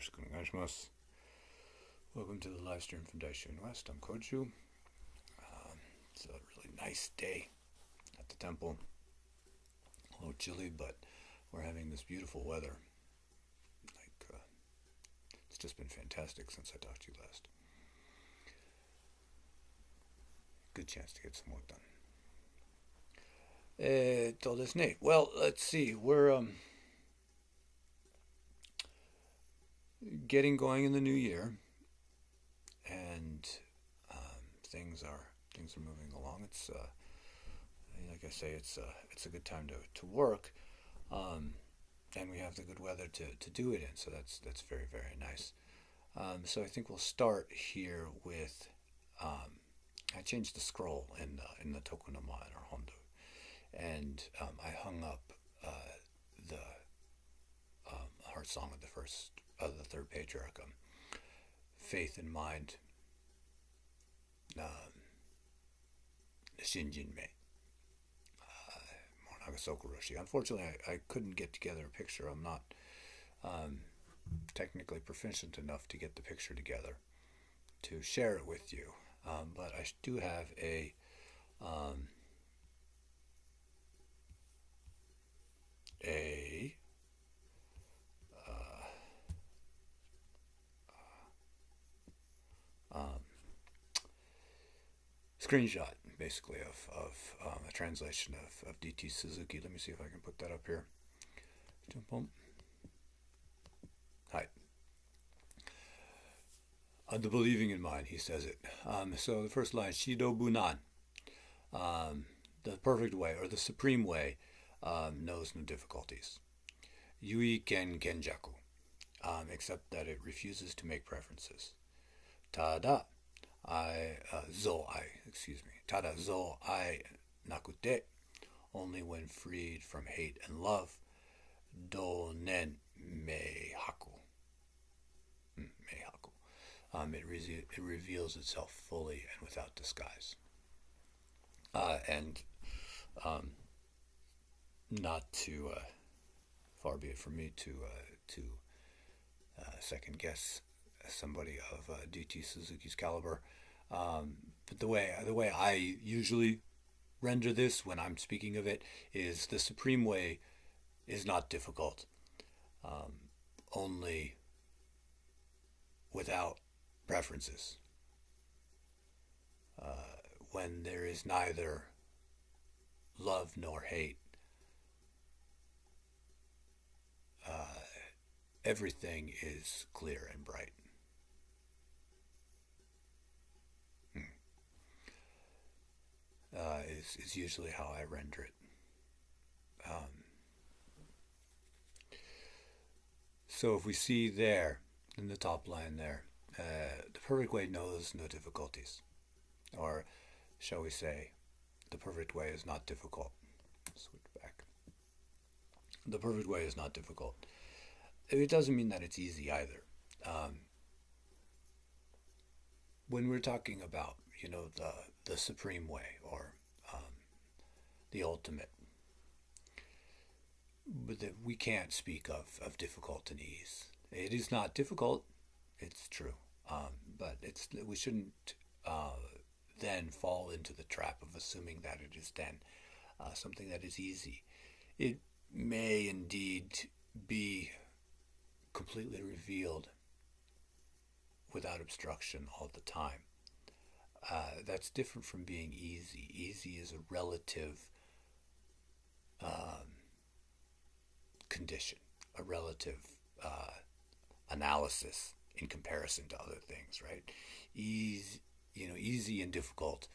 yoroshiku onegaishimasu. Welcome to the live stream from Daishu-in West. I'm Kochu. It's a really nice day at the temple. A little chilly, but we're having this beautiful weather. It's just been fantastic since I talked to you last. Good chance to get some work done. Well, let's see. We're getting going in the new year, and things are moving along. It's like I say, it's a good time to work, and we have the good weather to do it in. So that's very, very nice. So I think we'll start here with. I changed the scroll in the tokunoma in our hondo, and I hung up the heart song of the third patriarch, faith in mind, Shinjin Me, Morinaga Roshi. Unfortunately, I couldn't get together a picture. I'm not technically proficient enough to get the picture together to share it with you. But I do have a screenshot, basically, of a translation of D.T. Suzuki. Let me see if I can put that up here. Hi. The believing in mind, he says it. So the first line, Shido Bunan, the perfect way, or the supreme way, knows no difficulties. Yui Ken Kenjaku, except that it refuses to make preferences. Tada zo I nakute, only when freed from hate and love. Do nen me haku. It reveals itself fully and without disguise. And not to, far be it from me to second guess somebody of D.T. Suzuki's caliber. But the way I usually render this when I'm speaking of it is the supreme way is not difficult, only without preferences. When there is neither love nor hate, everything is clear and bright. Is usually how I render it. So if we see there, in the top line there, the perfect way knows no difficulties. Or, shall we say, the perfect way is not difficult. Switch back. The perfect way is not difficult. It doesn't mean that it's easy either. When we're talking about, the supreme way, or the ultimate, but that we can't speak of difficult and ease. It is not difficult, it's true, but we shouldn't then fall into the trap of assuming that it is then something that is easy. It may indeed be completely revealed without obstruction all the time. That's different from being easy. Easy is a relative condition, a relative analysis in comparison to other things, right? Easy and difficult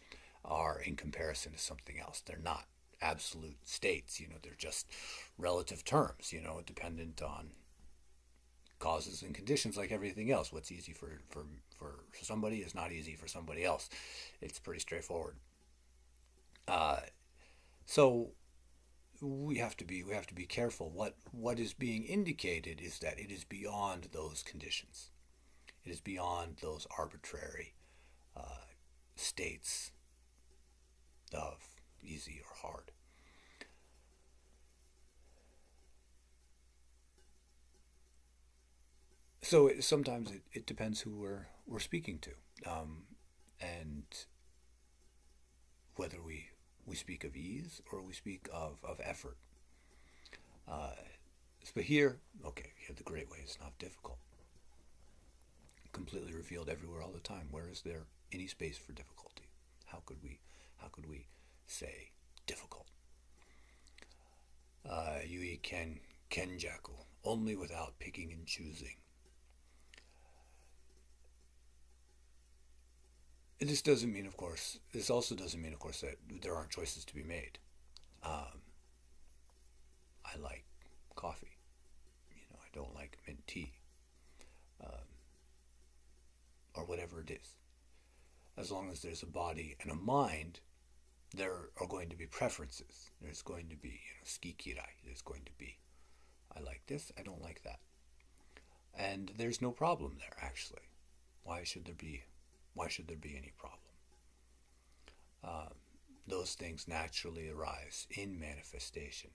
are in comparison to something else. They're not absolute states, they're just relative terms, dependent on causes and conditions like everything else. What's easy for somebody is not easy for somebody else. It's pretty straightforward. So we have to be careful. What is being indicated is that it is beyond those conditions. It is beyond those arbitrary states of easy or hard. Sometimes it depends who we're speaking to, and whether we speak of ease or we speak of effort. Uh, but here, okay, here the great way is not difficult. Completely revealed everywhere all the time. Where is there any space for difficulty? How could we say difficult? Yui ken kenjaku, only without picking and choosing. This doesn't mean, of course. This also doesn't mean, of course, that there aren't choices to be made. Um, I like coffee. I don't like mint tea, um, or whatever it is. As long as there's a body and a mind, there are going to be preferences. There's going to be, skikirai. There's going to be, I like this, I don't like that. And there's no problem there, actually. Why should there be? Why should there be any problem? Um, those things naturally arise in manifestation.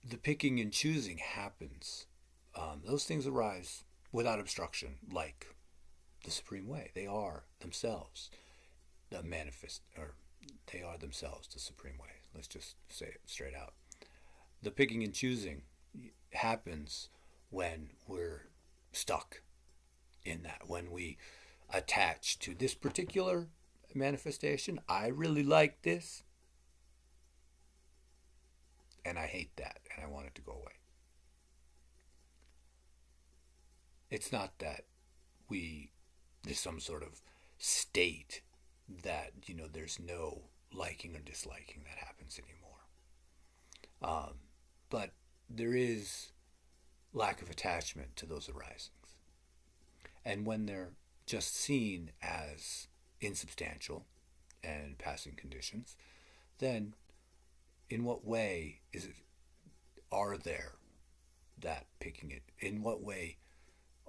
The picking and choosing happens. Those things arise without obstruction, like the Supreme Way. They are themselves the manifest, or they are themselves the Supreme Way. Let's just say it straight out. The picking and choosing happens when we're stuck in that, when we attach to this particular manifestation. I really like this, and I hate that, and I want it to go away. It's not that there's some sort of state that, there's no liking or disliking that happens anymore. But there is lack of attachment to those arisings. And when they're just seen as insubstantial and passing conditions, then in what way are there that picking it? In what way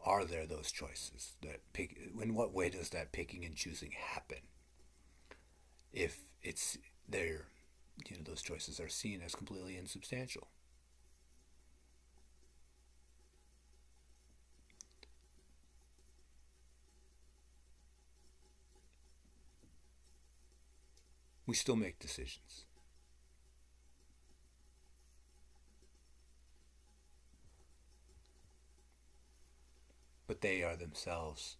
are there those choices? In what way does that picking and choosing happen? If it's there, those choices are seen as completely insubstantial. We still make decisions. But they are themselves.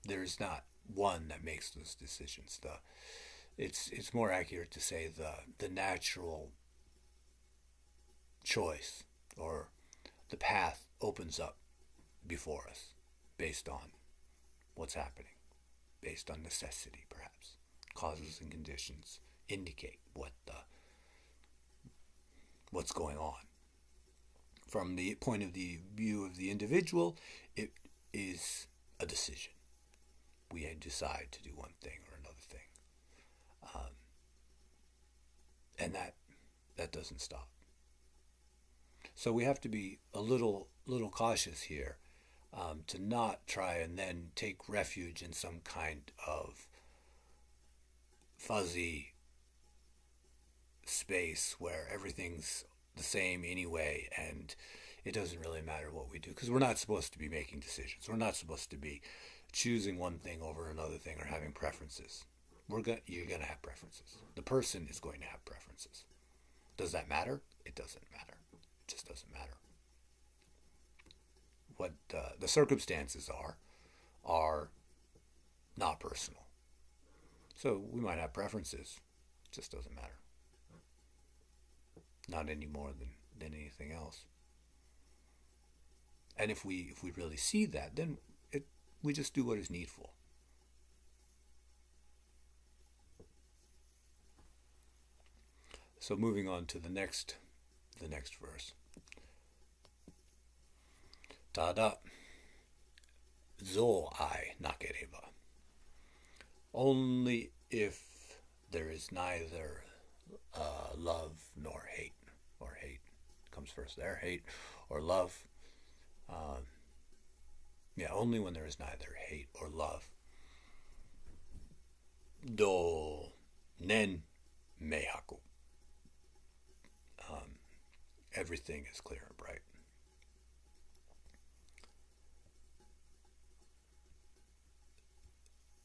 There is not one that makes those decisions. It's more accurate to say the natural choice, or the path opens up before us based on what's happening, based on necessity, perhaps. Causes and conditions indicate what's going on. From the point of view of the individual, it is a decision. We decide to do one thing or another thing, and that doesn't stop. So we have to be a little cautious here, to not try and then take refuge in some kind of fuzzy space where everything's the same anyway, and it doesn't really matter what we do, because we're not supposed to be making decisions. We're not supposed to be choosing one thing over another thing or having preferences. You're gonna have preferences. The person is going to have preferences. Does that matter? It doesn't matter. It just doesn't matter. What the circumstances are not personal. So we might have preferences. It just doesn't matter. Not any more than anything else. And if we really see that, then we just do what is needful. So moving on to the next verse. Tada zo ai nakereba. Only if there is neither love nor hate, or hate comes first there, hate or love. Only when there is neither hate or love. Do nen meihaku. everything is clear and bright.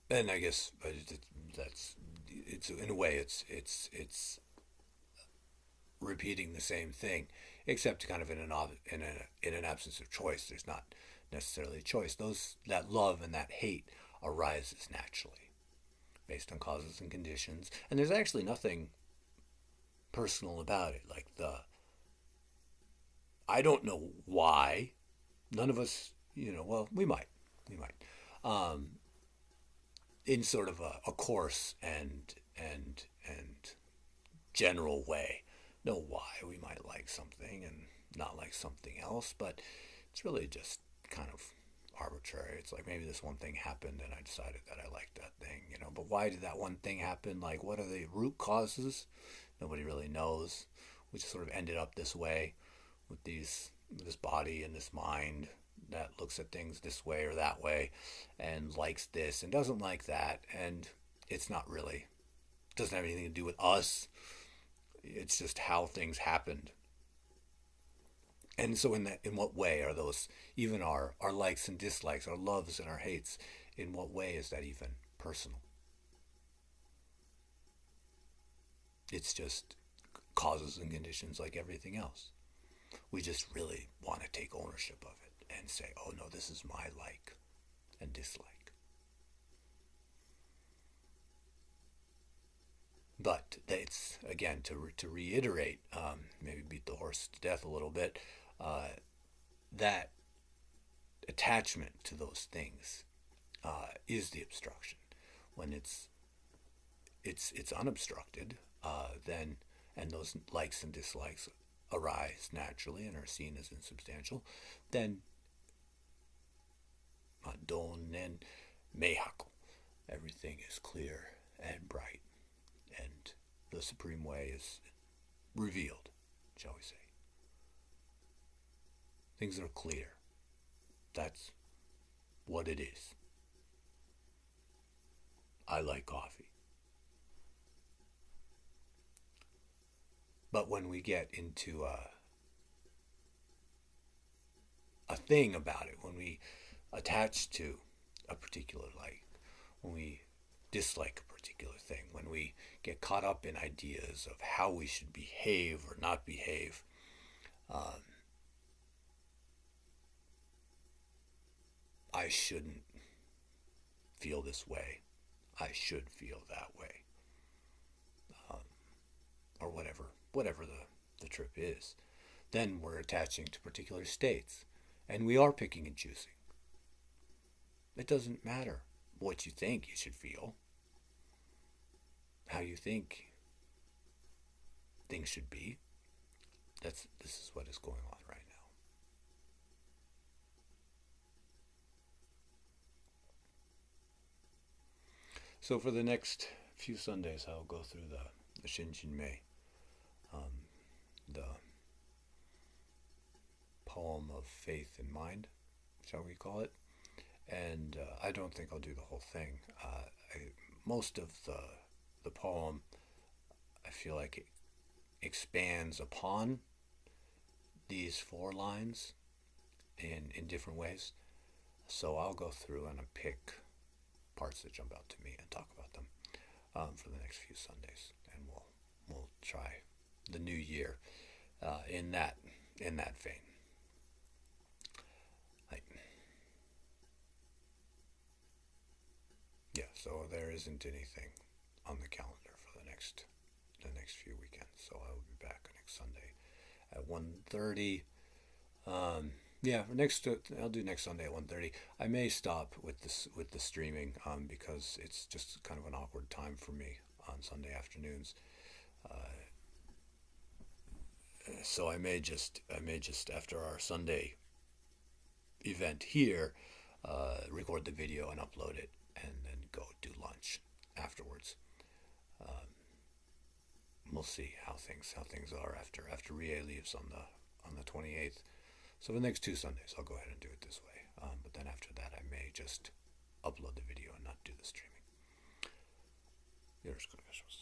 And I guess that's it's in a way it's repeating the same thing, except kind of in an absence of choice. There's not necessarily a choice. Those that love and that hate arises naturally, based on causes and conditions, and there's actually nothing personal about it. Like I don't know why. None of us, well, we might, um, in sort of a coarse and general way, know why we might like something and not like something else, but it's really just kind of arbitrary. It's like maybe this one thing happened and I decided that I liked that thing, but why did that one thing happen? Like, what are the root causes? Nobody really knows. We just sort of ended up this way with this body and this mind that looks at things this way or that way and likes this and doesn't like that, and it's not really, doesn't have anything to do with us. It's just how things happened. And so in what way are those, even our likes and dislikes, our loves and our hates, in what way is that even personal? It's just causes and conditions like everything else. We just really want to take ownership of it and say, oh no, this is my like and dislike. But it's, again, to reiterate, maybe beat the horse to death a little bit, that attachment to those things is the obstruction. When it's unobstructed, then, and those likes and dislikes arise naturally and are seen as insubstantial, then don and meihaku, everything is clear and bright, and the supreme way is revealed, shall we say. Things are clear. That's what it is. I like coffee. But when we get into a thing about it, when we attach to a particular like, when we dislike a particular thing, when we get caught up in ideas of how we should behave or not behave, I shouldn't feel this way. I should feel that way. Or whatever the trip is. Then we're attaching to particular states. And we are picking and choosing. It doesn't matter what you think you should feel, how you think things should be. This is what is going on right now. So for the next few Sundays, I'll go through the Shinjin-mei, the poem of faith and mind, shall we call it. And I don't think I'll do the whole thing. Most of the poem, I feel like it expands upon these 4 lines in different ways. So I'll go through and pick parts that jump out to me and talk about them for the next few Sundays, and we'll try the new year in that vein. Yeah, so there isn't anything on the calendar for the next few weekends. So I will be back next Sunday at 1:30. I'll do next Sunday at 1:30. I may stop with the streaming because it's just kind of an awkward time for me on Sunday afternoons. So I may just after our Sunday event here, record the video and upload it, and then go do lunch afterwards. We'll see how things are after Rie leaves on the 28th. So the next 2 Sundays, I'll go ahead and do it this way. But then after that, I may just upload the video and not do the streaming. よろしくお願いします。